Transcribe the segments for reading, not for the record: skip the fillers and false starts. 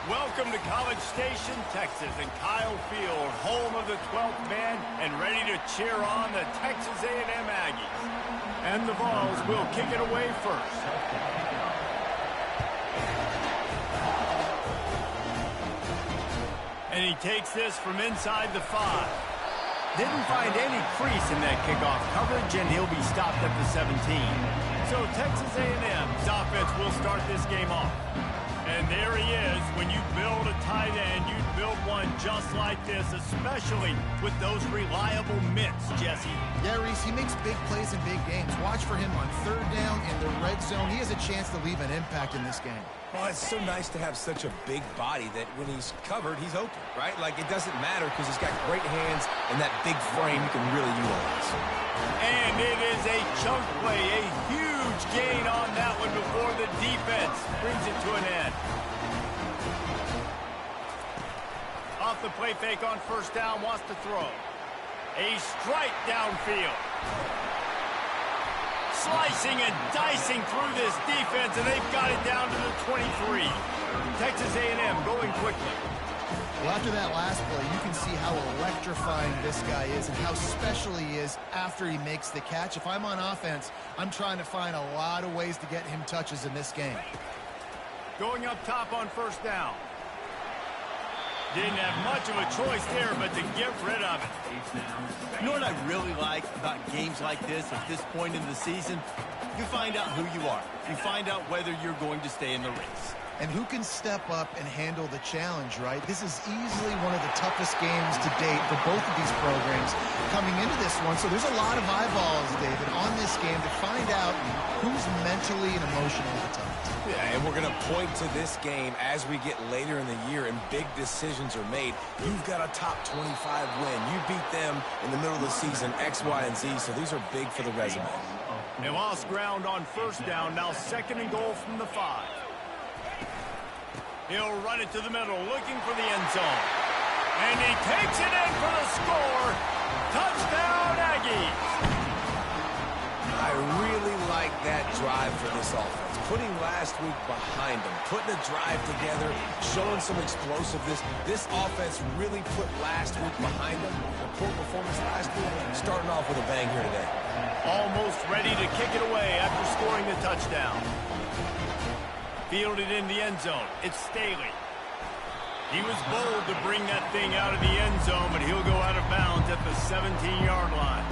Welcome to College Station, Texas, and Kyle Field, home of the 12th man, and ready to cheer on the Texas A&M Aggies. And the Vols will kick it away first. And he takes this from inside the 5. Didn't find any crease in that kickoff coverage, and he'll be stopped at the 17. So Texas A&M's offense will start this game off. And there he is. When you build a tight end, you build one just like this, especially with those reliable mitts, Jesse. Yeah, Reese, he makes big plays in big games. Watch for him on third down in the red zone. He has a chance to leave an impact in this game. Well, it's so nice to have such a big body that when he's covered, he's open, right? Like, it doesn't matter because he's got great hands and that big frame you can really utilize. And it is a chunk play, a huge gain on that one before the defense brings it to an end. Off the play fake on first down, wants to throw. A strike downfield. Slicing and dicing through this defense, and they've got it down to the 23. Texas A&M going quickly. Well, after that last play, you can see how electrifying this guy is and how special he is after he makes the catch. If I'm on offense, I'm trying to find a lot of ways to get him touches in this game. Going up top on first down. Didn't have much of a choice there, but to get rid of it. You know what I really like about games like this at this point in the season? You find out who you are. You find out whether you're going to stay in the race. And who can step up and handle the challenge, right? This is easily one of the toughest games to date for both of these programs coming into this one. So there's a lot of eyeballs, David, on this game to find out who's mentally and emotionally the toughest. Yeah, and we're going to point to this game as we get later in the year and big decisions are made. You've got a top 25 win. You beat them in the middle of the season, X, Y, and Z, so these are big for the resume. They lost ground on first down, now second and goal from the 5. He'll run it to the middle, looking for the end zone. And he takes it in for the score. Touchdown, Aggies. I really like that drive for this offense. Putting last week behind them, putting a drive together, showing some explosiveness. This offense really put last week behind them. The poor performance last week, starting off with a bang here today. Almost ready to kick it away after scoring the touchdown. Fielded in the end zone. It's Staley. He was bold to bring that thing out of the end zone, but he'll go out of bounds at the 17-yard line.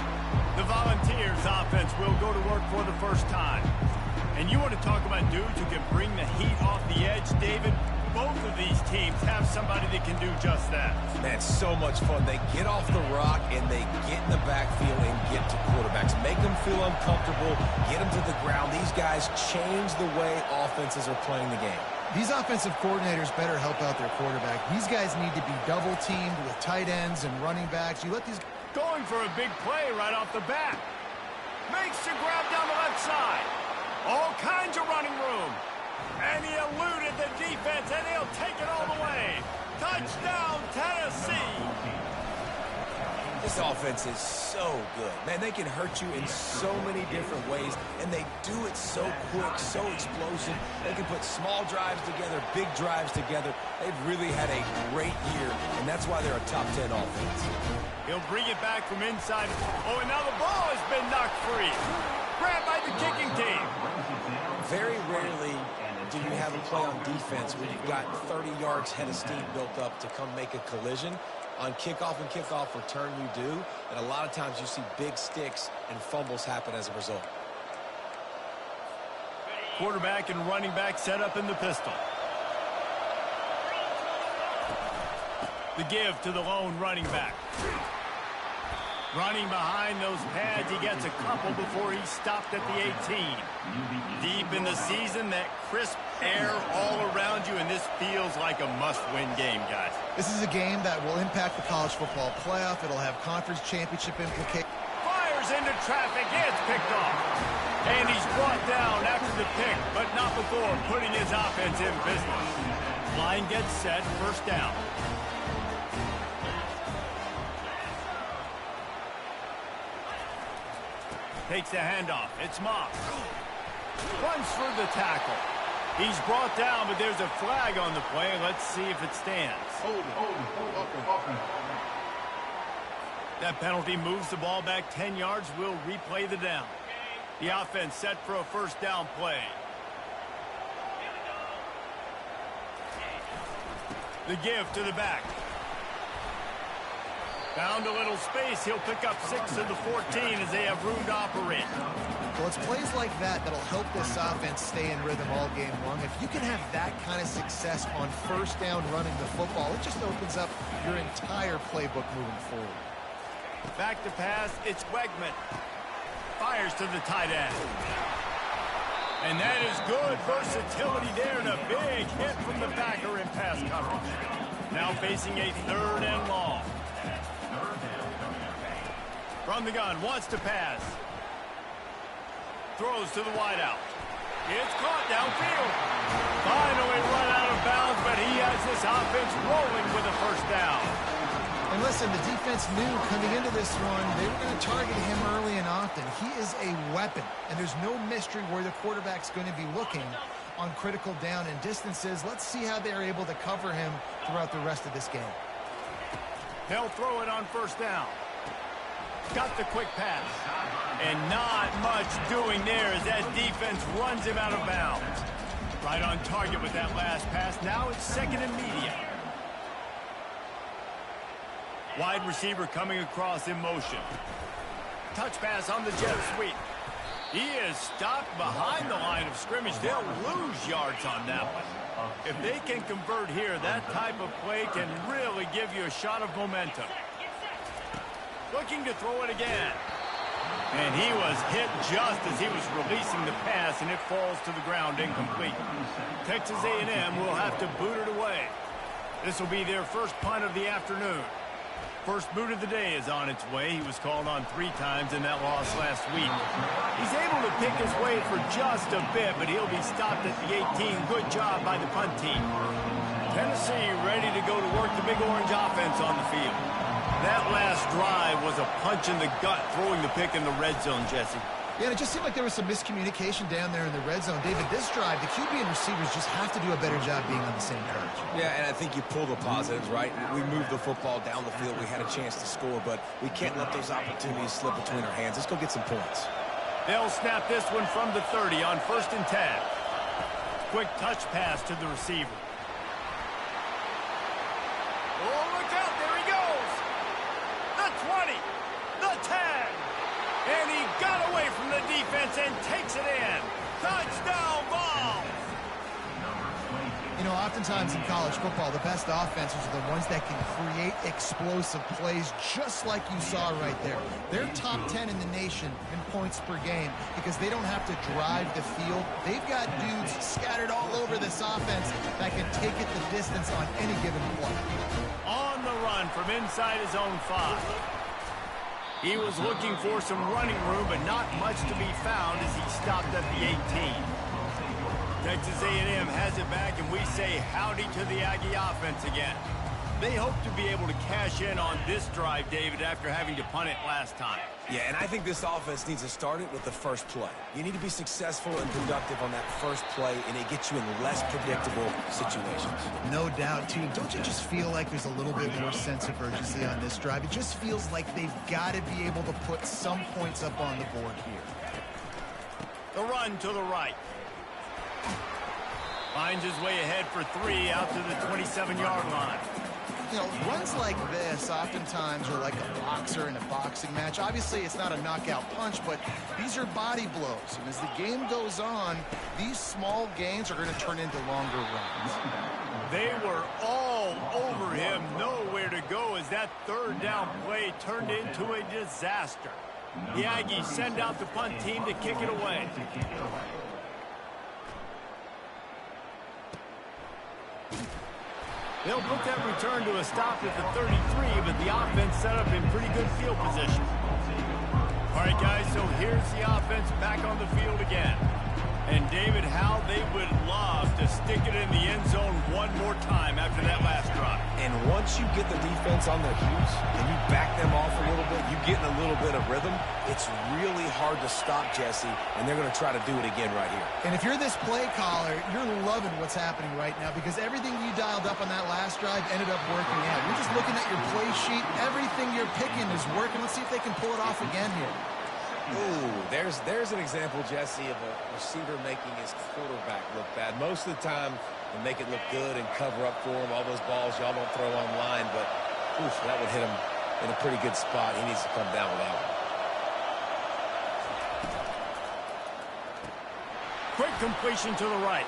The Volunteers offense will go to work for the first time. And you want to talk about dudes who can bring the heat off the edge, David? Both of these teams have somebody that can do just that. Man, so much fun. They get off the rock and they get in the backfield and get to quarterbacks. Make them feel uncomfortable, get them to the ground. These guys change the way offenses are playing the game. These offensive coordinators better help out their quarterback. These guys need to be double-teamed with tight ends and running backs. You let these... Going for a big play right off the bat. Makes the grab down the left side. All kinds of running room. And he eluded the defense, and he'll take it all the way. Touchdown, Tennessee. This offense is so good. Man, they can hurt you in so many different ways, and they do it so quick, so explosive. They can put small drives together, big drives together. They've really had a great year, and that's why they're a top 10 offense. He'll bring it back from inside. Oh, and now the ball has been knocked free. Grabbed by the kicking team. Very rarely do you have a play on defense where you've got 30 yards head of steam built up to come make a collision. On kickoff and kickoff return you do, and a lot of times you see big sticks and fumbles happen as a result. Quarterback and running back set up in the pistol. The give to the lone running back. Running behind those pads, he gets a couple before he stopped at the 18. Deep in the season, that crisp air all around you, and this feels like a must-win game, guys. This is a game that will impact the college football playoff. It'll have conference championship implications. Fires into traffic, it's picked off. And he's brought down after the pick, but not before putting his offense in business. Line gets set, first down. Takes the handoff. It's Moss. Runs through the tackle. He's brought down, but there's a flag on the play. Let's see if it stands. That penalty moves the ball back 10 yards. We'll replay the down. The offense set for a first down play. The give to the back. Found a little space. He'll pick up 6 of the 14 as they have room to operate. Well, it's plays like that that'll help this offense stay in rhythm all game long. If you can have that kind of success on first down running the football, it just opens up your entire playbook moving forward. Back to pass. It's Wegman. Fires to the tight end. And that is good versatility there and a big hit from the backer in pass coverage. Now facing a 3rd and long. From the gun, wants to pass. Throws to the wideout. It's caught downfield. Finally run out of bounds, but he has this offense rolling with a first down. And listen, the defense knew coming into this one, they were going to target him early and often. He is a weapon, and there's no mystery where the quarterback's going to be looking on critical down and distances. Let's see how they're able to cover him throughout the rest of this game. They'll throw it on first down. Got the quick pass. And not much doing there as that defense runs him out of bounds. Right on target with that last pass. Now it's 2nd and medium. Wide receiver coming across in motion. Touch pass on the jet sweep. He is stopped behind the line of scrimmage. They'll lose yards on that one. If they can convert here, that type of play can really give you a shot of momentum. Looking to throw it again. And he was hit just as he was releasing the pass, and it falls to the ground incomplete. Texas A&M will have to boot it away. This will be their first punt of the afternoon. First boot of the day is on its way. He was called on 3 times in that loss last week. He's able to pick his way for just a bit, but he'll be stopped at the 18. Good job by the punt team. Tennessee ready to go to work the Big Orange offense on the field. That last drive was a punch in the gut, throwing the pick in the red zone, Jesse. Yeah, and it just seemed like there was some miscommunication down there in the red zone. David, this drive, the QB and receivers just have to do a better job being on the same page. Yeah, and I think you pull the positives, right? We moved the football down the field. We had a chance to score, but we can't let those opportunities slip between our hands. Let's go get some points. They'll snap this one from the 30 on 1st and 10. Quick touch pass to the receiver. Oh, look out. There he goes. The 20. The 10. And he got away from the defense and takes it in. Touchdown ball. You know, oftentimes in college football, the best offenses are the ones that can create explosive plays just like you saw right there. They're top 10 in the nation in points per game because they don't have to drive the field. They've got dudes scattered all over this offense that can take it the distance on any given play. On the run from inside his own 5. He was looking for some running room, but not much to be found as he stopped at the 18. Texas A&M has it back, and we say howdy to the Aggie offense again. They hope to be able to cash in on this drive, David, after having to punt it last time. Yeah, and I think this offense needs to start it with the first play. You need to be successful and productive on that first play, and it gets you in less predictable situations. No doubt, too. Don't you just feel like there's a little bit more sense of urgency on this drive? It just feels like they've got to be able to put some points up on the board here. The run to the right. Finds his way ahead for 3 out to the 27-yard line. You know, runs like this oftentimes are like a boxer in a boxing match. Obviously, it's not a knockout punch, but these are body blows. And as the game goes on, these small gains are going to turn into longer runs. They were all over him, nowhere to go as that 3rd down play turned into a disaster. The Aggies send out the punt team to kick it away. They'll put that return to a stop at the 33, but the offense set up in pretty good field position. All right, guys, so here's the offense back on the field again. And, David, how they would love to stick it in the end zone one more time after that last drive. And once you get the defense on their heels and you back them off a little bit, you get in a little bit of rhythm, it's really hard to stop, Jesse, and they're going to try to do it again right here. And if you're this play caller, you're loving what's happening right now because everything you dialed up on that last drive ended up working out. You're just looking at your play sheet. Everything you're picking is working. Let's see if they can pull it off again here. Ooh, there's an example, Jesse, of a receiver making his quarterback look bad. Most of the time, they make it look good and cover up for him. All those balls y'all don't throw online, but oof, that would hit him in a pretty good spot. He needs to come down with that one. Quick completion to the right.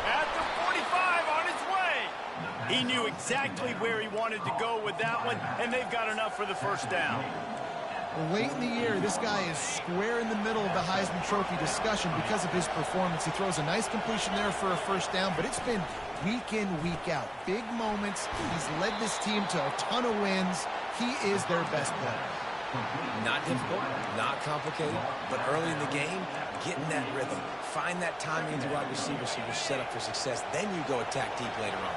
At the 45, on its way. He knew exactly where he wanted to go with that one, and they've got enough for the first down. Well, late in the year, this guy is square in the middle of the Heisman Trophy discussion because of his performance. He throws a nice completion there for a first down, but it's been week in, week out. Big moments. He's led this team to a ton of wins. He is their best player. Not difficult, not complicated, but early in the game, get in that rhythm. Find that timing into wide receiver so you're set up for success. Then you go attack deep later on.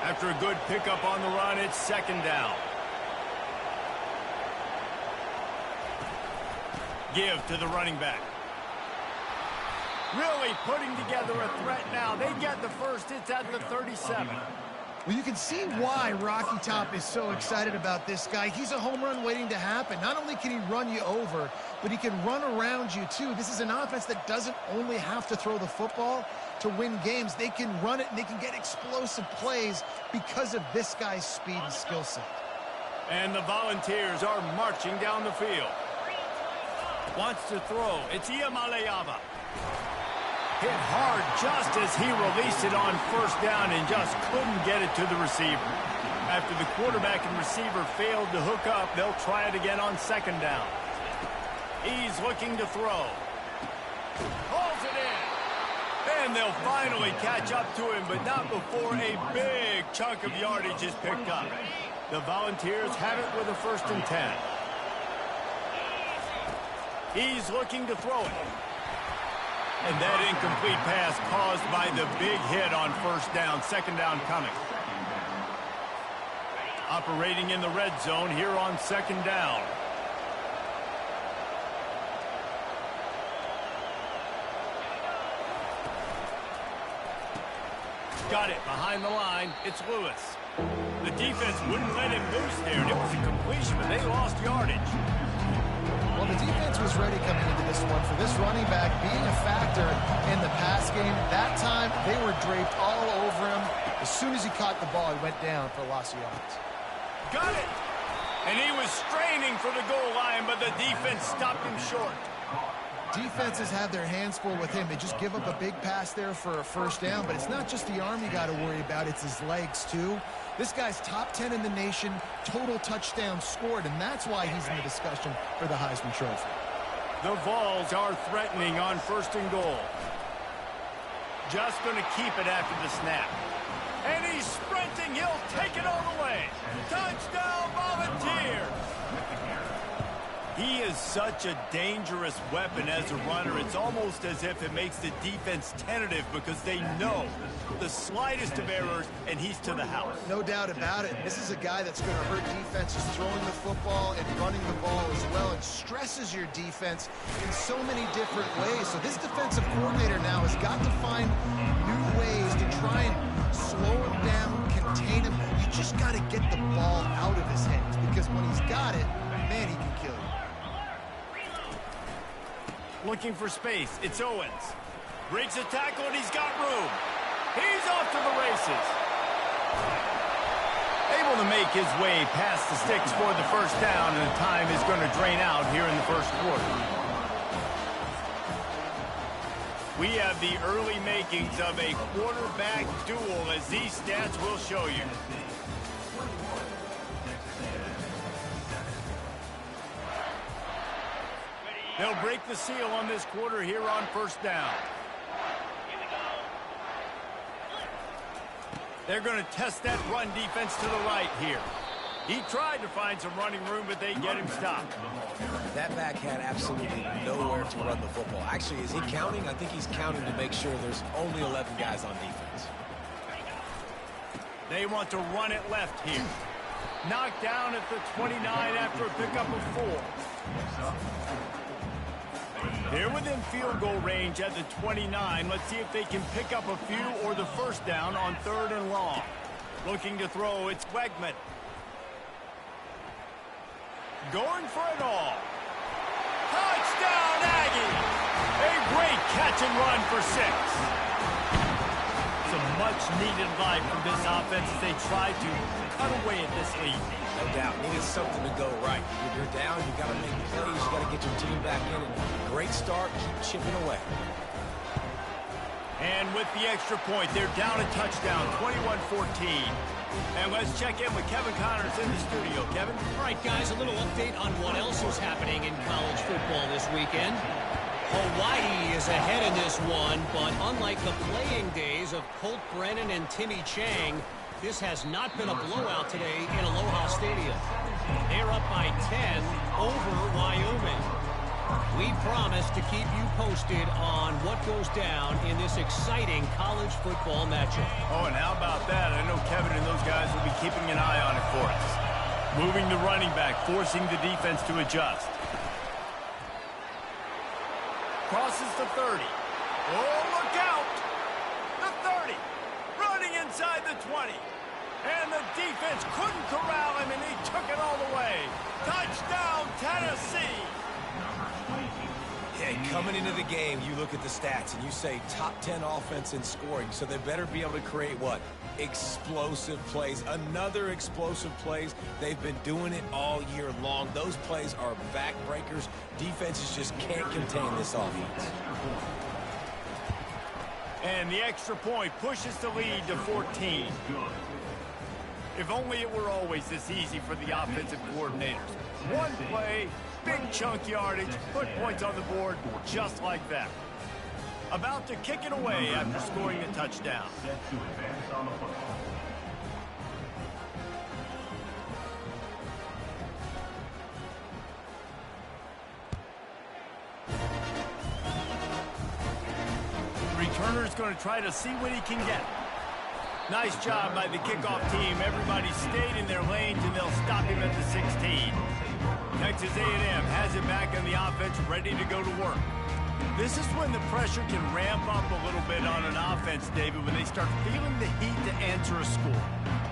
After a good pickup on the run, it's second down. Give to the running back. Really putting together a threat now. They get the first. It's at the 37. Well, you can see why Rocky Top is so excited about this guy. He's a home run waiting to happen. Not only can he run you over, but he can run around you, too. This is an offense that doesn't only have to throw the football to win games. They can run it, and they can get explosive plays because of this guy's speed and skill set. And the Volunteers are marching down the field. Wants to throw. It's Iamaleava. Hit hard just as he released it on first down and just couldn't get it to the receiver. After the quarterback and receiver failed to hook up, they'll try it again on second down. He's looking to throw. Pulls it in. And they'll finally catch up to him, but not before a big chunk of yardage is picked up. The Volunteers have it with a 1st and 10. He's looking to throw it. And that incomplete pass caused by the big hit on first down. Second down coming. Operating in the red zone here on second down. Got it behind the line. It's Lewis. The defense wouldn't let him boost there. It was a completion, but they lost yardage. Well, the defense was ready coming into this one for this running back being a factor in the pass game. That time, they were draped all over him. As soon as he caught the ball, he went down for a loss of yards. Got it! And he was straining for the goal line, but the defense stopped him short. Defenses have their hands full with him. They just give up a big pass there for a first down, but it's not just the arm you got to worry about. It's his legs, too. This guy's top 10 in the nation, total touchdowns scored, and that's why he's in the discussion for the Heisman Trophy. The Vols are threatening on 1st and goal. Just going to keep it after the snap. And he's sprinting. He'll take it all the way. Touchdown, Volunteers! He is such a dangerous weapon as a runner. It's almost as if it makes the defense tentative because they know the slightest of errors, and he's to the house. No doubt about it. This is a guy that's going to hurt defenses throwing the football and running the ball as well, and stresses your defense in so many different ways. So this defensive coordinator now has got to find new ways to try and slow him down, contain him. You just got to get the ball out of his hands because when he's got it, man, he can kill you. Looking for space. It's Owens. Breaks a tackle, and he's got room. He's off to the races. Able to make his way past the sticks for the first down, and the time is going to drain out here in the first quarter. We have the early makings of a quarterback duel, as these stats will show you. They'll break the seal on this quarter here on first down. They're going to test that run defense to the right here. He tried to find some running room, but they get him stopped. That back had absolutely nowhere to run the football. Actually, is he counting? I think he's counting to make sure there's only 11 guys on defense. They want to run it left here. Knocked down at the 29 after a pickup of 4. They're within field goal range at the 29. Let's see if they can pick up a few or the first down on 3rd and long. Looking to throw, it's Wegman. Going for it all. Touchdown, Aggie! A great catch and run for 6. Some much-needed life from this offense as they try to cut away at this lead. No doubt. Needed something to go right. If you're down, you got to make plays. You got to get your team back in. And great start. Keep chipping away. And with the extra point, they're down a touchdown, 21-14. And let's check in with Kevin Connors in the studio. Kevin? All right, guys, a little update on what else is happening in college football this weekend. Hawaii is ahead in this one, but unlike the playing days of Colt Brennan and Timmy Chang, this has not been a blowout today in Aloha Stadium. They're up by 10 over Wyoming. We promise to keep you posted on what goes down in this exciting college football matchup. Oh, and how about that? I know Kevin and those guys will be keeping an eye on it for us. Moving the running back, forcing the defense to adjust. Crosses the 30. Oh, look out! The 30. Running inside the 20. And the defense couldn't corral him, and he took it all the way. Touchdown, Tennessee! Yeah, coming into the game, you look at the stats and you say top 10 offense in scoring, so they better be able to create what? Explosive plays. Another explosive plays. They've been doing it all year long. Those plays are backbreakers. Defenses just can't contain this offense. And the extra point pushes the lead to 14. If only it were always this easy for the offensive coordinators. One play, big chunk yardage, put points on the board just like that. About to kick it away after scoring the touchdown. The returner is going to try to see what he can get. Nice job by the kickoff team. Everybody stayed in their lanes, and they'll stop him at the 16. Texas A&M has it back on the offense, ready to go to work. This is when the pressure can ramp up a little bit on an offense, David, when they start feeling the heat to answer a score.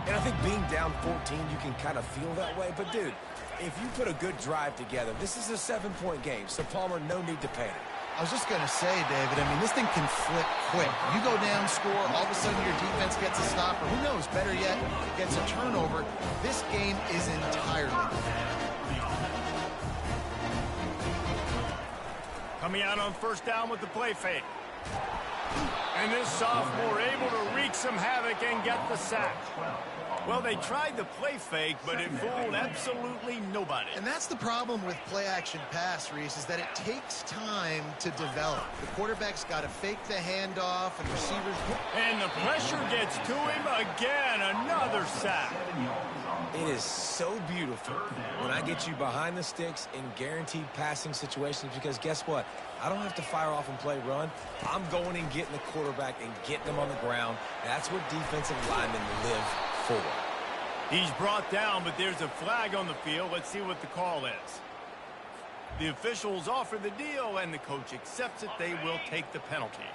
And I think being down 14, you can kind of feel that way. But, dude, if you put a good drive together, this is a 7-point game. So, Palmer, no need to panic. I was just going to say, David, I mean, this thing can flip quick. You go down, score, all of a sudden your defense gets a stop, or who knows, better yet, gets a turnover. This game is entirely different. Coming out on first down with the play fake. And this sophomore able to wreak some havoc and get the sack. Well, they tried the play fake, but it fooled absolutely nobody. And that's the problem with play-action pass, Reese, is that it takes time to develop. The quarterback's got to fake the handoff, and receivers... And the pressure gets to him again. Another sack. It is so beautiful when I get you behind the sticks in guaranteed passing situations, because guess what? I don't have to fire off and play run. I'm going and getting the quarterback and getting him on the ground. That's what defensive linemen live for. He's brought down, but there's a flag on the field. Let's see what the call is. The officials offer the deal, and the coach accepts it. They will take the penalty.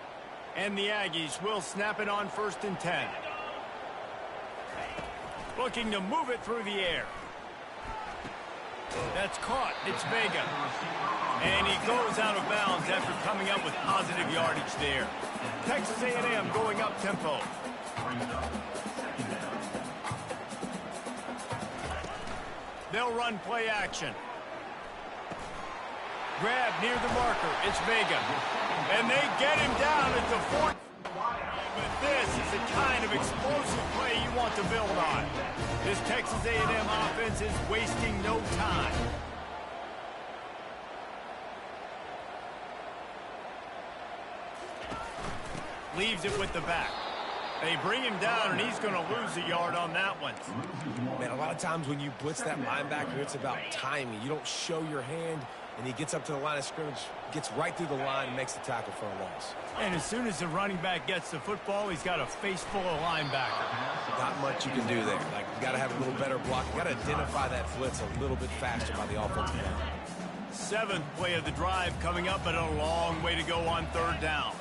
And the Aggies will snap it on 1st and 10. Looking to move it through the air. That's caught. It's Vega. And he goes out of bounds after coming up with positive yardage there. Texas A&M going up tempo. They'll run play action. Grab near the marker. It's Vega. And they get him down at the 4th. But this is the kind of explosive play you want to build on. This Texas A&M offense is wasting no time. Leaves it with the back. They bring him down, and he's going to lose a yard on that one. Man, a lot of times when you blitz that linebacker, it's about timing. You don't show your hand, and he gets up to the line of scrimmage, gets right through the line, and makes the tackle for a loss. And as soon as the running back gets the football, he's got a face full of linebacker. Not much you can do there. Like, you got to have a little better block. You got to identify that blitz a little bit faster by the offensive line. Seventh play of the drive coming up, but a long way to go on third down.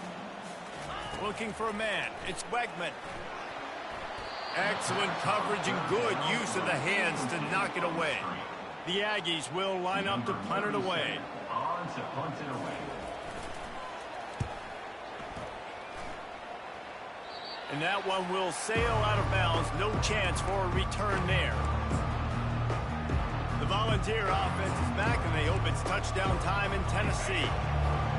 Looking for a man. It's Wegman. Excellent coverage and good use of the hands to knock it away. The Aggies will line up to punt it away. And that one will sail out of bounds. No chance for a return there. The Volunteer offense is back, and they hope it's touchdown time in Tennessee.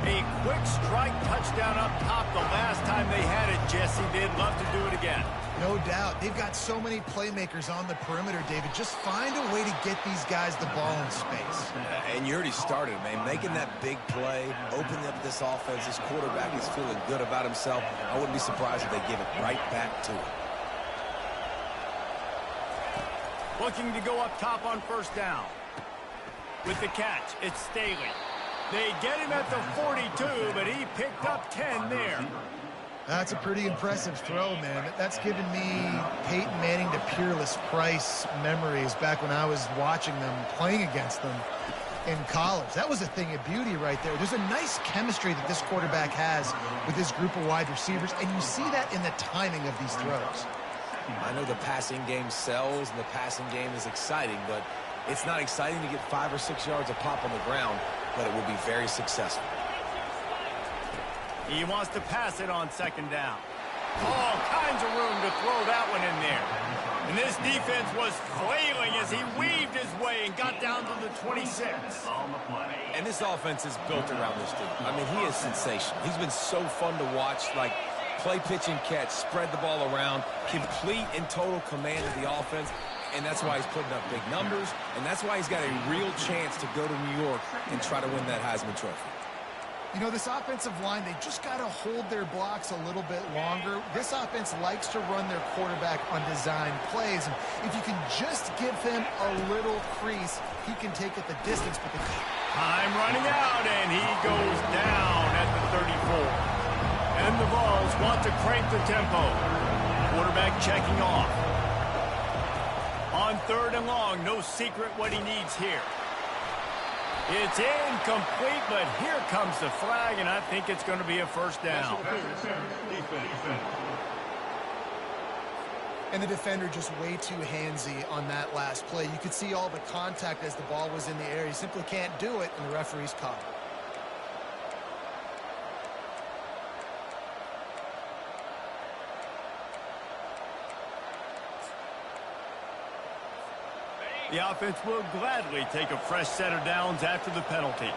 A quick strike touchdown up top the last time they had it, Jesse. They'd love to do it again. No doubt. They've got so many playmakers on the perimeter, David. Just find a way to get these guys the ball in space. And you already started, man. Making that big play, opening up this offense. This quarterback is feeling good about himself. I wouldn't be surprised if they give it right back to him. Looking to go up top on first down. With the catch, it's Staley. They get him at the 42, but he picked up 10 there. That's a pretty impressive throw, man. That's given me Peyton Manning to Peerless Price memories back when I was watching them, playing against them in college. That was a thing of beauty right there. There's a nice chemistry that this quarterback has with his group of wide receivers, and you see that in the timing of these throws. I know the passing game sells and the passing game is exciting, but it's not exciting to get 5 or 6 yards a pop on the ground, but it will be very successful. He wants to pass it on second down. All kinds of room to throw that one in there. And this defense was flailing as he weaved his way and got down to the 26. And this offense is built around this dude. I mean, he is sensational. He's been so fun to watch, like play, pitch, and catch, spread the ball around, complete and total command of the offense. And that's why he's putting up big numbers, and that's why he's got a real chance to go to New York and try to win that Heisman Trophy. You know, this offensive line, they just got to hold their blocks a little bit longer. This offense likes to run their quarterback on design plays, and if you can just give him a little crease, he can take it the distance. But the time running out, and he goes down at the 34. And the Vols want to crank the tempo. Quarterback checking off. On third and long, no secret what he needs here. It's incomplete, but here comes the flag, and I think it's going to be a first down. And the defender just way too handsy on that last play. You could see all the contact as the ball was in the air. He simply can't do it, and the referee's caught it. The offense will gladly take a fresh set of downs after the penalty.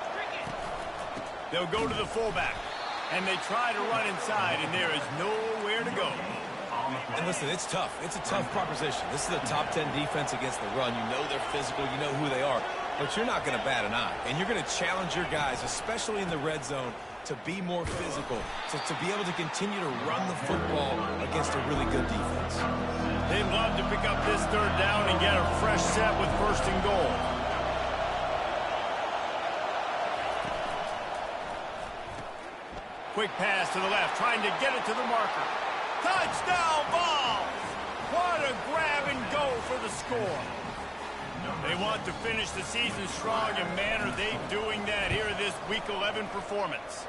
They'll go to the fullback, and they try to run inside, and there is nowhere to go. And listen, it's tough. It's a tough proposition. This is a top 10 defense against the run. You know they're physical. You know who they are. But you're not going to bat an eye. And you're going to challenge your guys, especially in the red zone, to be more physical, to be able to continue to run the football against a really good defense. They'd love to pick up this third down and get a fresh set with first and goal. Quick pass to the left, trying to get it to the marker. Touchdown Vols! What a grab and go for the score. They want to finish the season strong, and man, are they doing that here in this Week 11 performance.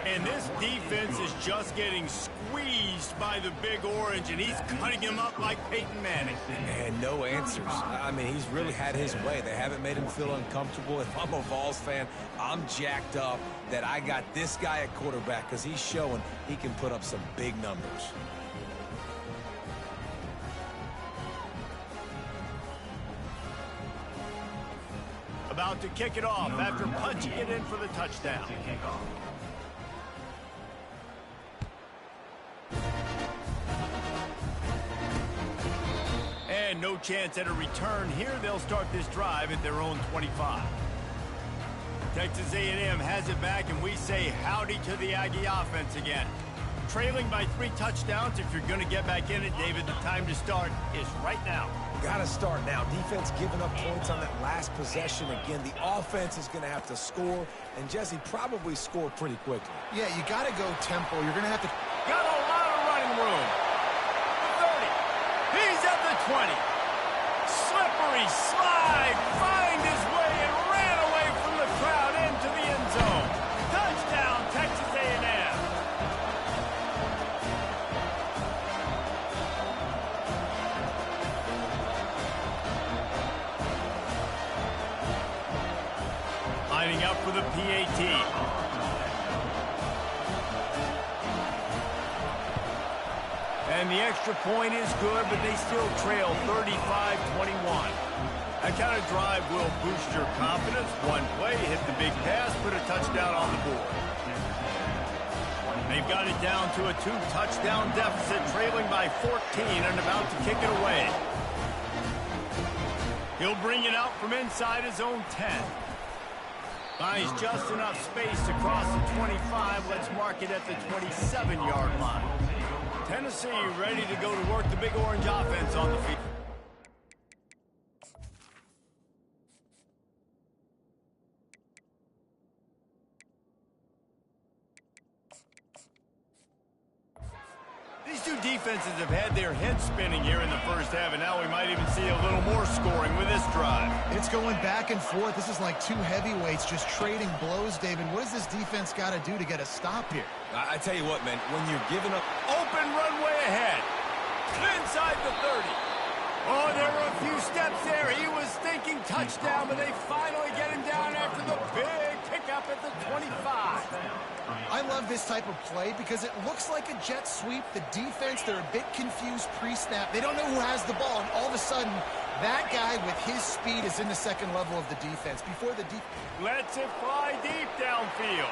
And this defense is just getting squeezed by the Big Orange, and he's cutting him up like Peyton Manning. And no answers. I mean, he's really had his way. They haven't made him feel uncomfortable. If I'm a Vols fan, I'm jacked up that I got this guy at quarterback because he's showing he can put up some big numbers. About to kick it off after punching it in for the touchdown. And no chance at a return here. They'll start this drive at their own 25. Texas A&M has it back, and we say howdy to the Aggie offense again. trailing by 3 touchdowns. If you're going to get back in it, David, the time to start is right now. Got to start now. Defense giving up points on that last possession. Again, the offense is going to have to score, and Jesse probably score pretty quickly. Yeah, you got to go tempo. You're going to have to... Got a lot of running room. The 30. He's at the 20. Slippery slide. Find his way and ran away from the crowd into the end zone. Touchdown, Texas A&M. Lining up for the PAT. And the extra point is good, but they still trail 35-21. That kind of drive will boost your confidence. One play, hit the big pass, put a touchdown on the board. They've got it down to a 2-touchdown deficit, trailing by 14 and about to kick it away. He'll bring it out from inside his own 10. Finds just enough space to cross the 25. Let's mark it at the 27-yard line. Tennessee ready to go to work the Big Orange offense on the field. These two defenses have had their heads spinning here in the first half, and now we might even see a little more scoring with this drive. It's going back and forth. This is like two heavyweights just trading blows, David. What does this defense got to do to get a stop here? I tell you what, man, when you're giving up... Open runway ahead. Inside the 30. Oh, there were a few steps there. He was thinking touchdown, but they finally get him down after the big pickup at the 25. I love this type of play because it looks like a jet sweep. The defense, they're a bit confused pre-snap. They don't know who has the ball, and all of a sudden, that guy with his speed is in the second level of the defense. Before the lets it fly deep downfield.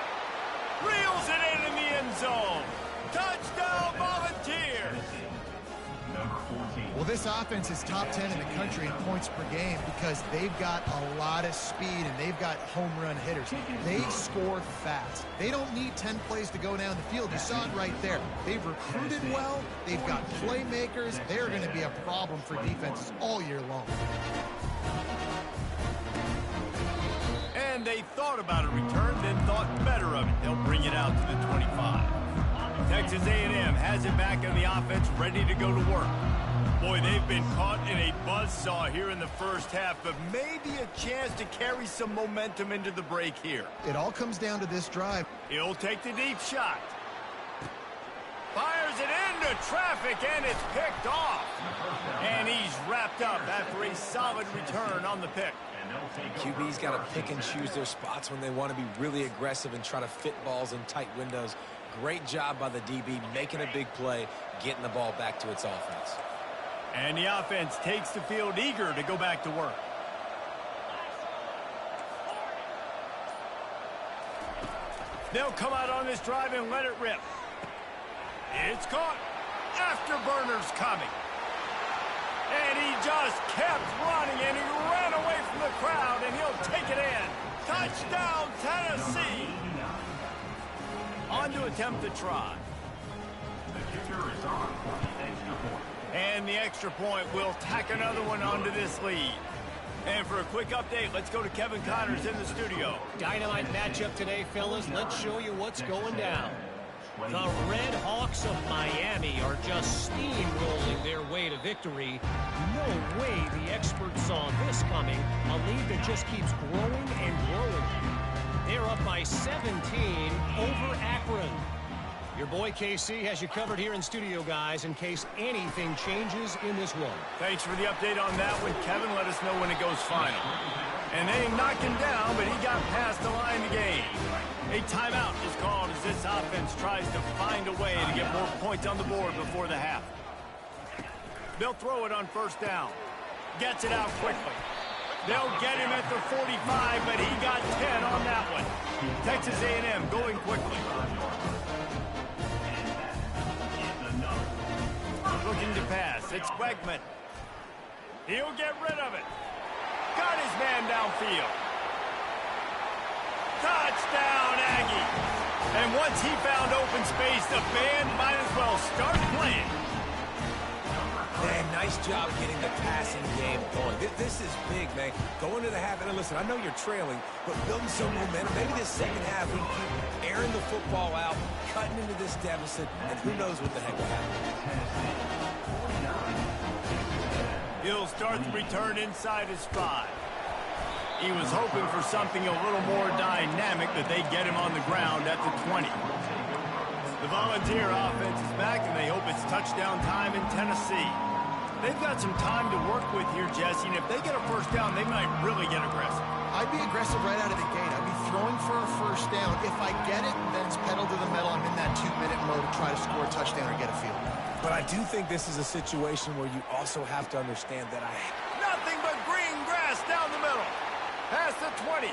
Reels it in the end zone. Touchdown, Volunteers. Well, this offense is top 10 in the country in points per game because they've got a lot of speed and they've got home run hitters. They score fast. They don't need 10 plays to go down the field. You saw it right there. They've recruited well. They've got playmakers. They're going to be a problem for defenses all year long. And they thought about a return, then thought better of it. They'll bring it out to the 25. Texas A&M has it back on the offense, ready to go to work. Boy, they've been caught in a buzzsaw here in the first half, but maybe a chance to carry some momentum into the break here. It all comes down to this drive. He'll take the deep shot. Fires it into traffic, and it's picked off. And he's wrapped up after a solid return on the pick. QB's got to pick and choose their spots when they want to be really aggressive and try to fit balls in tight windows. Great job by the DB, making a big play, getting the ball back to its offense. And the offense takes the field eager to go back to work. They'll come out on this drive and let it rip. It's caught. Afterburners coming. And he just kept running, and he ran away from the crowd, and he'll take it in. Touchdown, Tennessee. On to attempt the try. And the extra point will tack another one onto this lead. And for a quick update, let's go to Kevin Connors in the studio. Dynamite matchup today, fellas. Let's show you what's going down. The Red Hawks of Miami are just steamrolling their way to victory. No way the experts saw this coming. A lead that just keeps growing and growing. They're up by 17 over Akron. Your boy KC has you covered here in studio, guys, in case anything changes in this one. Thanks for the update on that one, Kevin. Let us know when it goes final. And they knocked him down, but he got past the line to gain. A timeout is called as this offense tries to find a way to get more points on the board before the half. They'll throw it on first down. Gets it out quickly. They'll get him at the 45, but he got 10 on that one. Texas A&M going quickly. Looking to pass. It's Wegman. He'll get rid of it. Got his man downfield. Touchdown, Aggie. And once he found open space, the band might as well start playing. Man, nice job getting the passing game going. This is big, man. Going to the half, and listen, I know you're trailing, but building some momentum. Maybe this second half, we keep airing the football out, cutting into this deficit, and who knows what the heck will happen. He'll start the return inside his 5. He was hoping for something a little more dynamic, that they get him on the ground at the 20. The Volunteer offense is back, and they hope it's touchdown time in Tennessee. They've got some time to work with here, Jesse, and if they get a first down, they might really get aggressive. I'd be aggressive right out of the gate. I'd be throwing for a first down. If I get it, then it's pedal to the metal. I'm in that 2-minute mode to try to score a touchdown or get a field goal. But I do think this is a situation where you also have to understand that Nothing but green grass down the middle. Past the 20.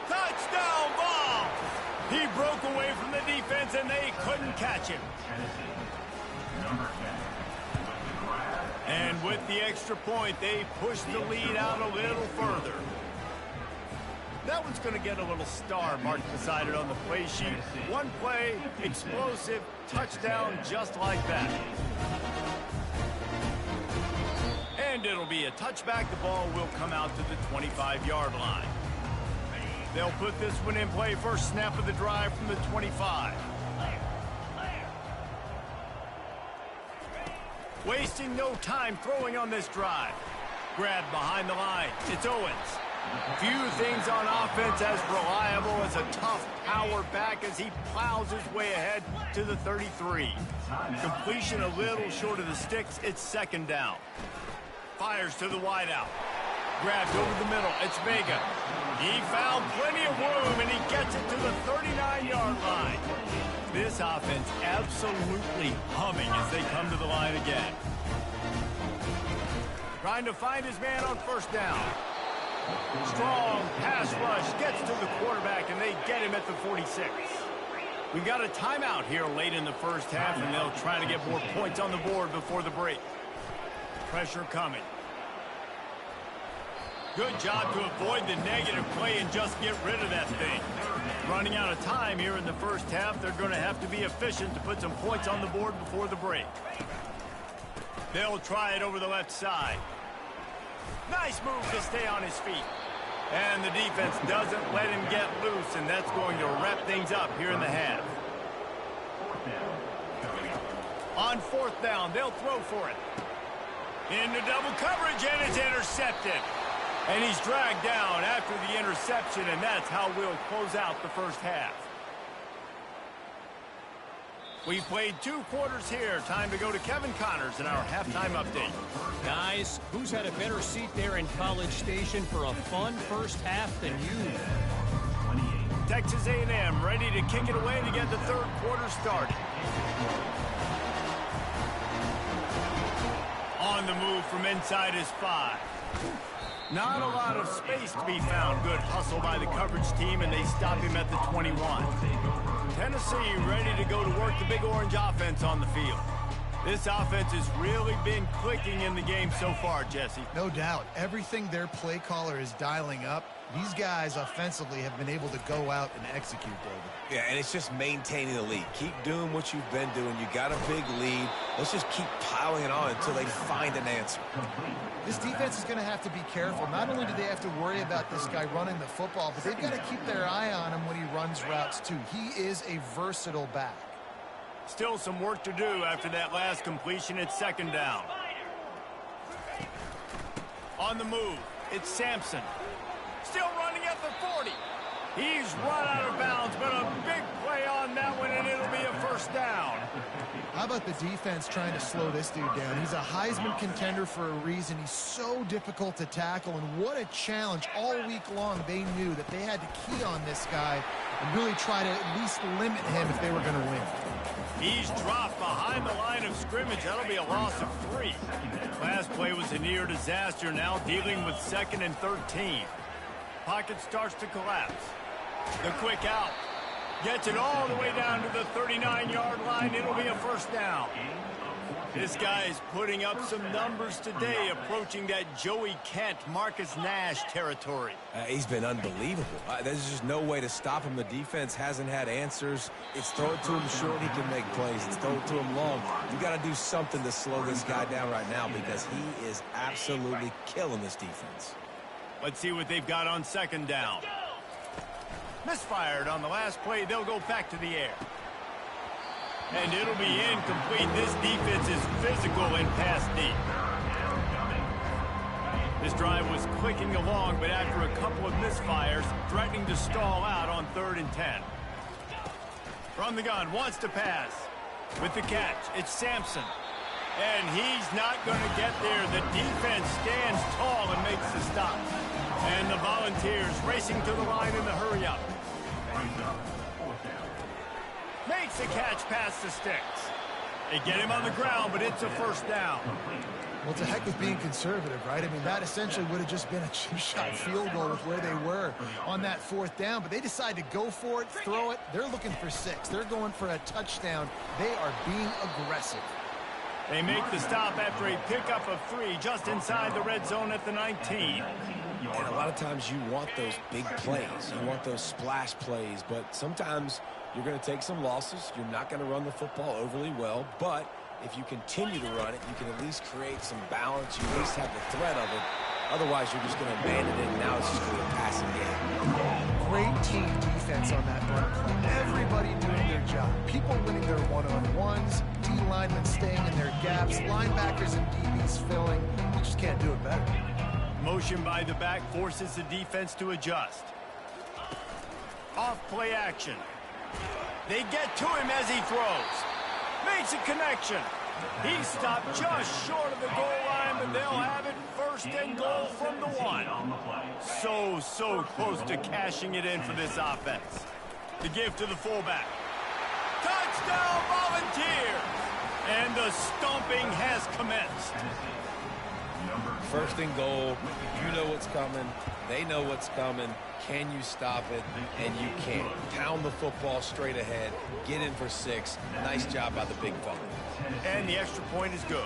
Touchdown ball. He broke away from the defense, and they couldn't catch him. And with the extra point, they push the lead out a little further. That one's going to get a little star marked beside it on the play sheet. One play, explosive, touchdown, just like that. And it'll be a touchback. The ball will come out to the 25-yard line. They'll put this one in play. First snap of the drive from the 25. Wasting no time throwing on this drive. Grabbed behind the line. It's Owens. Few things on offense as reliable as a tough power back as he plows his way ahead to the 33. Completion a little short of the sticks. It's second down. Fires to the wideout. Grabbed over the middle. It's Vega. He found plenty of room, and he gets it to the 39-yard line. This offense absolutely humming as they come to the line again. Trying to find his man on first down. Strong pass rush gets to the quarterback, and they get him at the 46. We've got a timeout here late in the first half, and they'll try to get more points on the board before the break. Pressure coming. Good job to avoid the negative play and just get rid of that thing. Running out of time here in the first half, they're going to have to be efficient to put some points on the board before the break. They'll try it over the left side. Nice move to stay on his feet. And the defense doesn't let him get loose, and that's going to wrap things up here in the half. On fourth down, they'll throw for it. Into double coverage, and it's intercepted. And he's dragged down after the interception, and that's how we'll close out the first half. We played 2 quarters here. Time to go to Kevin Connors in our halftime update. Guys, who's had a better seat there in College Station for a fun first half than you? Texas A&M ready to kick it away to get the third quarter started. On the move from inside his 5. Not a lot of space to be found. Good hustle by the coverage team, and they stop him at the 21. Tennessee ready to go to work the Big Orange offense on the field. This offense has really been clicking in the game so far, Jesse. No doubt. Everything their play caller is dialing up, these guys offensively have been able to go out and execute, David. Yeah, and it's just maintaining the lead. Keep doing what you've been doing. You got a big lead. Let's just keep piling it on until they find an answer. This defense is going to have to be careful. Not only do they have to worry about this guy running the football, but they've got to keep their eye on him when he runs routes, too. He is a versatile back. Still some work to do after that last completion. It's second down. On the move, it's Sampson. Still running at the 40. He's run out of bounds, but a big play on that one, and it'll be a first down. How about the defense trying to slow this dude down? He's a Heisman contender for a reason. He's so difficult to tackle, and what a challenge. All week long, they knew that they had to key on this guy and really try to at least limit him if they were going to win. He's dropped behind the line of scrimmage. That'll be a loss of 3. Last play was a near disaster, now dealing with 2nd and 13. Pocket starts to collapse. The quick out. Gets it all the way down to the 39-yard line. It'll be a first down. This guy is putting up some numbers today, approaching that Joey Kent, Marcus Nash territory. He's been unbelievable. There's just no way to stop him. The defense hasn't had answers. It's throw it to him short, he can make plays. It's throw it to him long. You got to do something to slow this guy down right now because he is absolutely killing this defense. Let's see what they've got on second down. Misfired on the last play. They'll go back to the air. And it'll be incomplete. This defense is physical and pass deep. This drive was clicking along, but after a couple of misfires, threatening to stall out on 3rd and 10. From the gun, wants to pass. With the catch, it's Sampson. And he's not going to get there. The defense stands tall and makes the stop. And the Volunteers racing to the line in the hurry-up. Makes the catch past the sticks. They get him on the ground, but it's a first down. Well, it's a heck of being conservative, right? I mean, that essentially would have just been a chip-shot field goal with where they were on that 4th down, but they decide to go for it, throw it. They're looking for 6. They're going for a touchdown. They are being aggressive. They make the stop after a pickup of 3 just inside the red zone at the 19. And a lot of times you want those big plays. You want those splash plays, but sometimes you're going to take some losses. You're not going to run the football overly well, but if you continue to run it, you can at least create some balance. You at least have the threat of it. Otherwise, you're just going to abandon it, and now it's just going to be a passing game. Great team defense on that run play. Everybody doing their job. People winning their one-on-ones, D-linemen staying in their gaps, linebackers and DBs filling. You just can't do it better. Motion by the back forces the defense to adjust. Off play action. They get to him as he throws. Makes a connection. He stopped just short of the goal line, but they'll have it 1st and goal from the 1. So close to cashing it in for this offense. The give to the fullback. Touchdown, Volunteers! And the stomping has commenced. 1st and goal. You know what's coming. They know what's coming. Can you stop it? And you can't. Pound the football straight ahead. Get in for 6. Nice job by the big fella. And the extra point is good.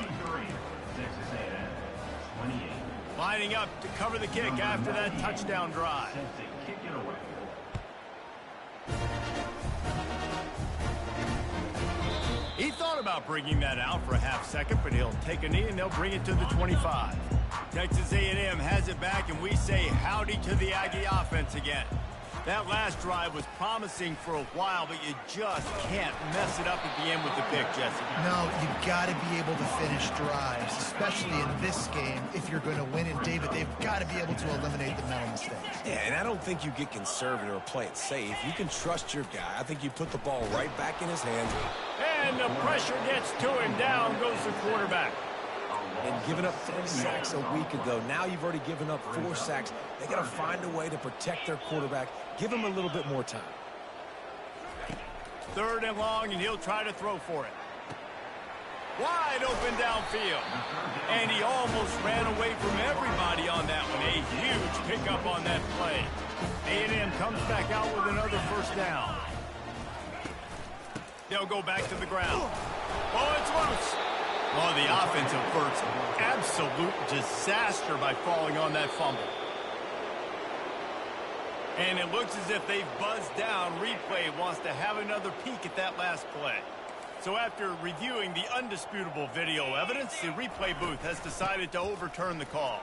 Lining up to cover the kick after that touchdown drive. He thought about bringing that out for a half second, but he'll take a knee and they'll bring it to the 25. Texas A&M has it back, and we say howdy to the Aggie offense again. That last drive was promising for a while, but you just can't mess it up at the end with the pick, Jesse. No, you've got to be able to finish drives, especially in this game. If you're going to win, and David, they've got to be able to eliminate the mental mistakes. Yeah, and I don't think you get conservative or play it safe. You can trust your guy. I think you put the ball right back in his hands. And the pressure gets to him. Down goes the quarterback. And giving up 3 sacks a week ago. Now you've already given up 4 sacks. They got to find a way to protect their quarterback. Give him a little bit more time. 3rd and long, and he'll try to throw for it. Wide open downfield. And he almost ran away from everybody on that one. A huge pickup on that play. A&M comes back out with another 1st down. They'll go back to the ground. Oh, it's loose. Oh, the offense averts absolute disaster by falling on that fumble. And it looks as if they've buzzed down. Replay wants to have another peek at that last play. So after reviewing the undisputable video evidence, the replay booth has decided to overturn the call.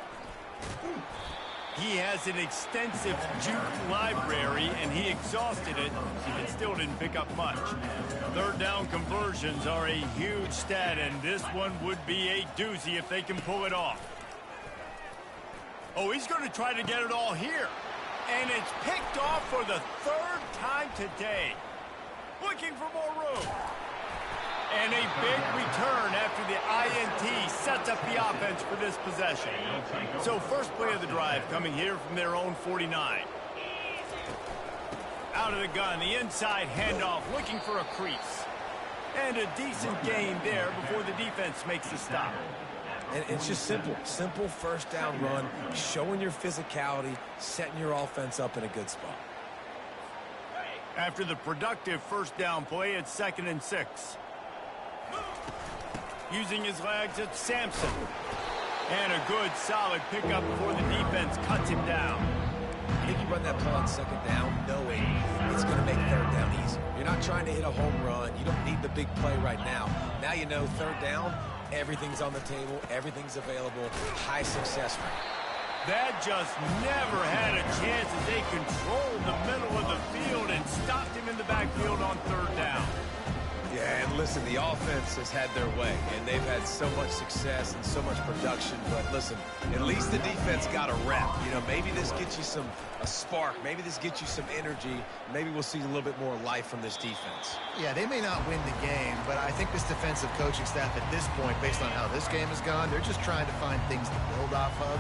He has an extensive juke library, and he exhausted it, and still didn't pick up much. 3rd down conversions are a huge stat, and this one would be a doozy if they can pull it off. Oh, he's going to try to get it all here. And it's picked off for the 3rd time today. Looking for more room. And a big return after the INT sets up the offense for this possession. So first play of the drive coming here from their own 49. Out of the gun, the inside handoff, looking for a crease. And a decent gain there before the defense makes the stop. And it's just simple. Simple 1st down run, showing your physicality, setting your offense up in a good spot. After the productive 1st down play, it's 2nd and 6. Using his legs, it's Sampson. And a good, solid pickup before the defense cuts him down. I think you run that play on second down knowing it's going to make third down easy. You're not trying to hit a home run. You don't need the big play right now. Now you know third down, everything's on the table, everything's available, high success rate. That just never had a chance as they controlled the middle of the field and stopped him in the backfield on third down. Yeah, and listen, the offense has had their way, and they've had so much success and so much production. But listen, at least the defense got a rep. You know, maybe this gets you a spark. Maybe this gets you some energy. Maybe we'll see a little bit more life from this defense. Yeah, they may not win the game, but I think this defensive coaching staff at this point, based on how this game has gone, they're just trying to find things to build off of.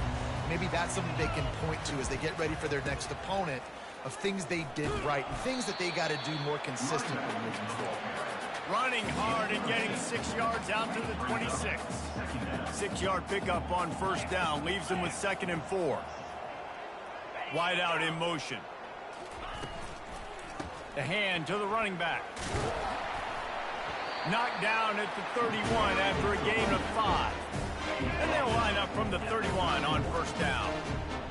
Maybe that's something they can point to as they get ready for their next opponent, of things they did right and things that they got to do more consistently moving forward. Running hard and getting 6 yards out to the 26. 6-yard pickup on first down leaves them with 2nd and 4. Wide out in motion. The hand to the running back. Knocked down at the 31 after a gain of 5. And they'll line up from the 31 on first down.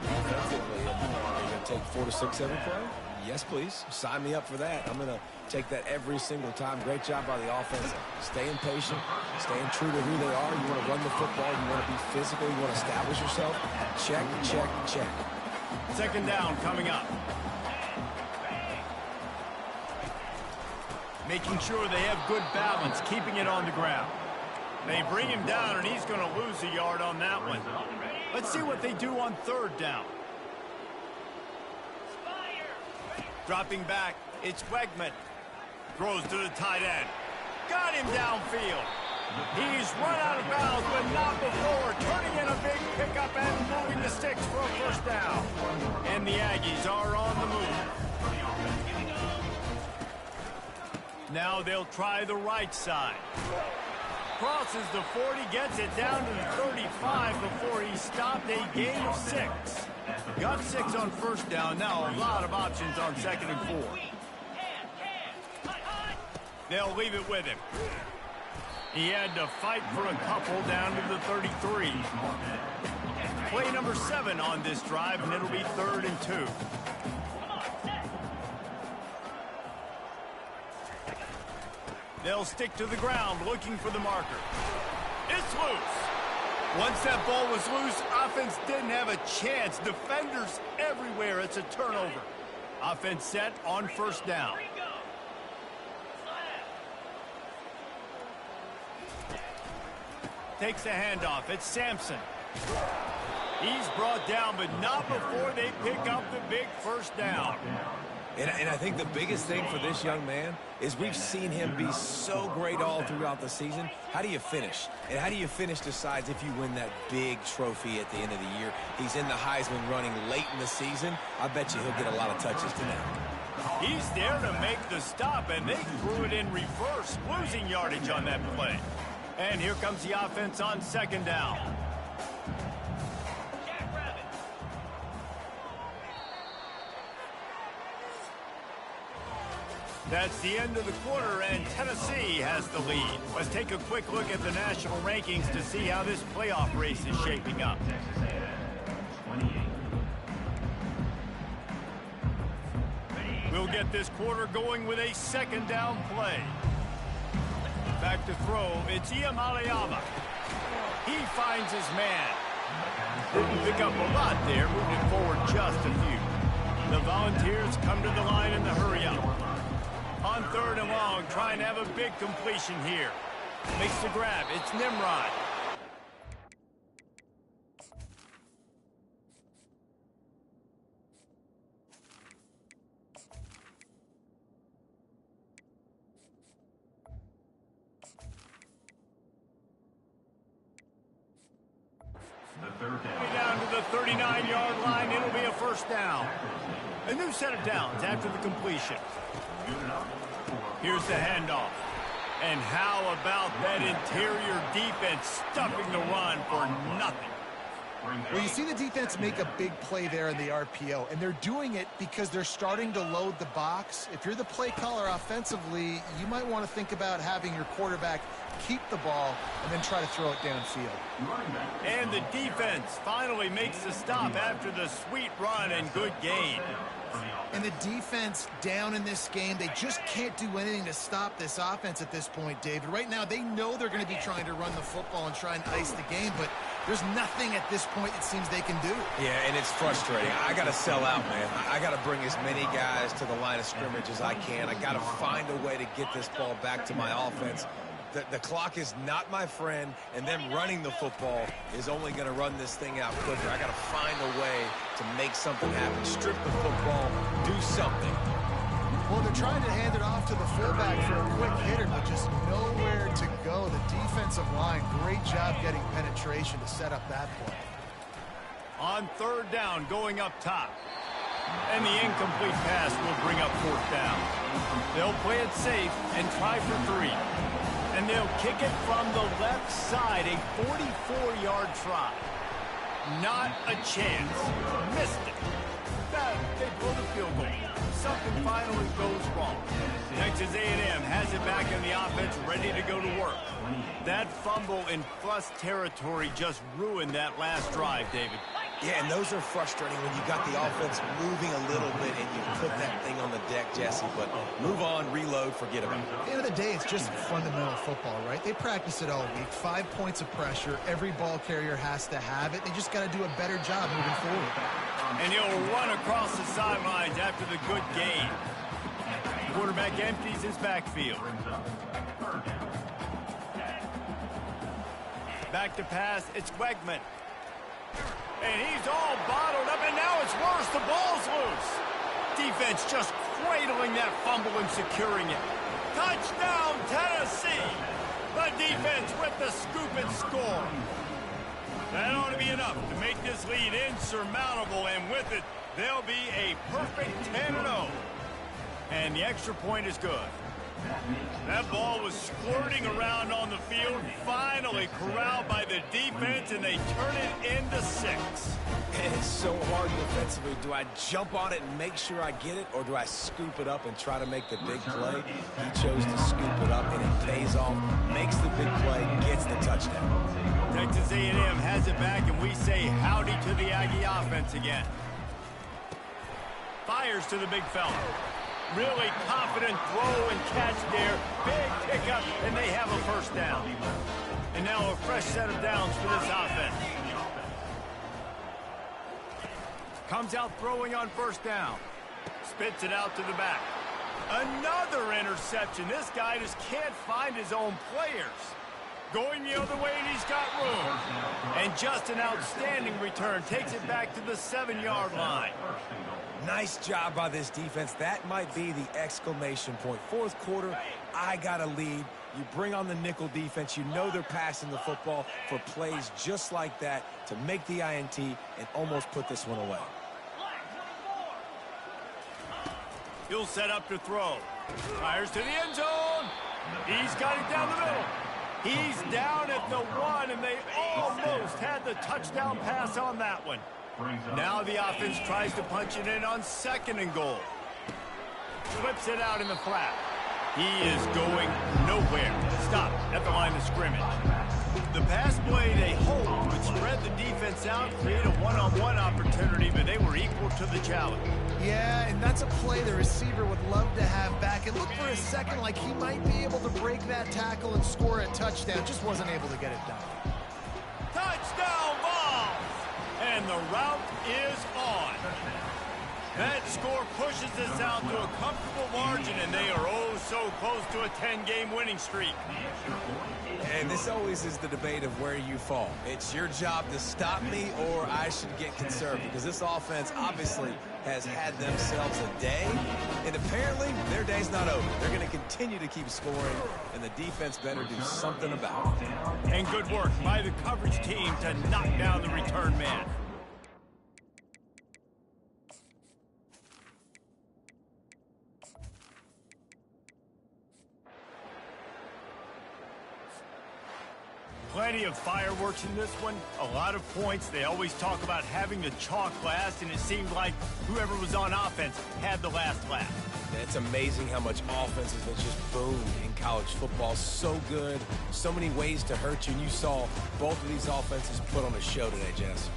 Defensively, are you going to take 4 to 6 every play? Yes, please. Sign me up for that. I'm going to take that every single time. Great job by the offense. Staying patient, staying true to who they are. You want to run the football. You want to be physical. You want to establish yourself. Check, check, check. 2nd down coming up. Making sure they have good balance, keeping it on the ground. They bring him down, and he's going to lose a yard on that one. Let's see what they do on 3rd down. Dropping back, it's Wegman. Throws to the tight end. Got him downfield. He's run out of bounds, but not before. Turning in a big pickup and moving the sticks for a first down. And the Aggies are on the move. Now they'll try the right side. Crosses the 40, gets it down to the 35 before he stopped. A gain of 6. Got 6 on first down. Now a lot of options on 2nd and 4. They'll leave it with him. He had to fight for a couple down to the 33. Play number 7 on this drive, and it'll be 3rd and 2. They'll stick to the ground looking for the marker. It's loose. Once that ball was loose, offense didn't have a chance. Defenders everywhere. It's a turnover. Offense set on first down. Takes the handoff. It's Sampson. He's brought down, but not before they pick up the big first down. And I think the biggest thing for this young man is we've seen him be so great all throughout the season. How do you finish? And how do you finish decides if you win that big trophy at the end of the year. He's in the Heisman running late in the season. I bet you he'll get a lot of touches tonight. He's there to make the stop, and they threw it in reverse, losing yardage on that play. And here comes the offense on 2nd down. That's the end of the quarter, and Tennessee has the lead. Let's take a quick look at the national rankings to see how this playoff race is shaping up. We'll get this quarter going with a 2nd down play. Back to throw, it's Iamaleava. He finds his man. Didn't pick up a lot there, moved it forward just a few. The Volunteers come to the line in the hurry-up. On 3rd and long, trying to have a big completion here. Makes the grab. It's Nimrod. Down to the 39-yard line. It'll be a first down. A new set of downs after the completion. Here's the handoff. And how about that interior defense stuffing the run for nothing? Well, you see the defense make a big play there in the RPO, and they're doing it because they're starting to load the box. If you're the play caller offensively, you might want to think about having your quarterback keep the ball and then try to throw it downfield. And the defense finally makes the stop after the sweet run and good gain. And the defense down in this game, they just can't do anything to stop this offense at this point, David. Right now, they know they're going to be trying to run the football and try and ice the game, but there's nothing at this point it seems they can do. Yeah, and it's frustrating. I got to sell out, man. I got to bring as many guys to the line of scrimmage as I can. I got to find a way to get this ball back to my offense. The clock is not my friend, and them running the football is only going to run this thing out quicker. I got to find a way to make something happen. Strip the football, do something. Well, they're trying to hand it off to the fullback for a quick hitter, but just nowhere to go. The defensive line, great job getting penetration to set up that play. On third down, going up top. And the incomplete pass will bring up fourth down. They'll play it safe and try for 3. And they'll kick it from the left side, a 44-yard try. Not a chance. Missed it. They blow the field goal. Something finally goes wrong. Texas A&M has it back in the offense, ready to go to work. That fumble in plus territory just ruined that last drive, David. Yeah, and those are frustrating when you got the offense moving a little bit and you put that thing on the deck, Jesse. But move on, reload, forget about it. At the end of the day, it's just fundamental football, right? They practice it all week. 5 points of pressure. Every ball carrier has to have it. They just got to do a better job moving forward. And he'll run across the sidelines after the good gain. Quarterback empties his backfield. Back to pass, it's Wegman. And he's all bottled up, and now it's worse. The ball's loose. Defense just cradling that fumble and securing it. Touchdown, Tennessee. The defense with the scoop and score. That ought to be enough to make this lead insurmountable, and with it, they'll be a perfect 10-0. And the extra point is good. That ball was squirting around on the field, finally corralled by the defense, and they turn it into 6. It's so hard defensively. Do I jump on it and make sure I get it, or do I scoop it up and try to make the big play? He chose to scoop it up, and it pays off, makes the big play, gets the touchdown. Texas A&M has it back, and we say howdy to the Aggie offense again. Fires to the big fella. Really confident throw and catch there. Big pickup, and they have a first down. And now a fresh set of downs for this offense. Comes out throwing on first down. Spits it out to the back. Another interception. This guy just can't find his own players. Going the other way, and he's got room. And just an outstanding return. Takes it back to the 7-yard line. Nice job by this defense. That might be the exclamation point. Fourth quarter, I got a lead. You bring on the nickel defense. You know they're passing the football for plays just like that to make the INT and almost put this one away. He'll set up to throw. Fires to the end zone. He's got it down the middle. He's down at the 1, and they almost had the touchdown pass on that one. Now the offense tries to punch it in on 2nd and goal. Flips it out in the flat. He is going nowhere. Stop at the line of scrimmage. The pass play they hold would spread the defense out, create a one-on-one opportunity, but they were equal to the challenge. Yeah, and that's a play the receiver would love to have back. It looked for a second like he might be able to break that tackle and score a touchdown. Just wasn't able to get it done. Touchdown ball! And the route is on. That score pushes us out to a comfortable margin, and they are oh so close to a 10-game winning streak. And this always is the debate of where you fall. It's your job to stop me, or I should get conservative, because this offense obviously has had themselves a day, and apparently their day's not over. They're going to continue to keep scoring, and the defense better do something about it. And good work by the coverage team to knock down the return man. Plenty of fireworks in this one, a lot of points. They always talk about having the chalk last, and it seemed like whoever was on offense had the last laugh. It's amazing how much offense has been just boomed in college football. So good, so many ways to hurt you, and you saw both of these offenses put on a show today, Jess.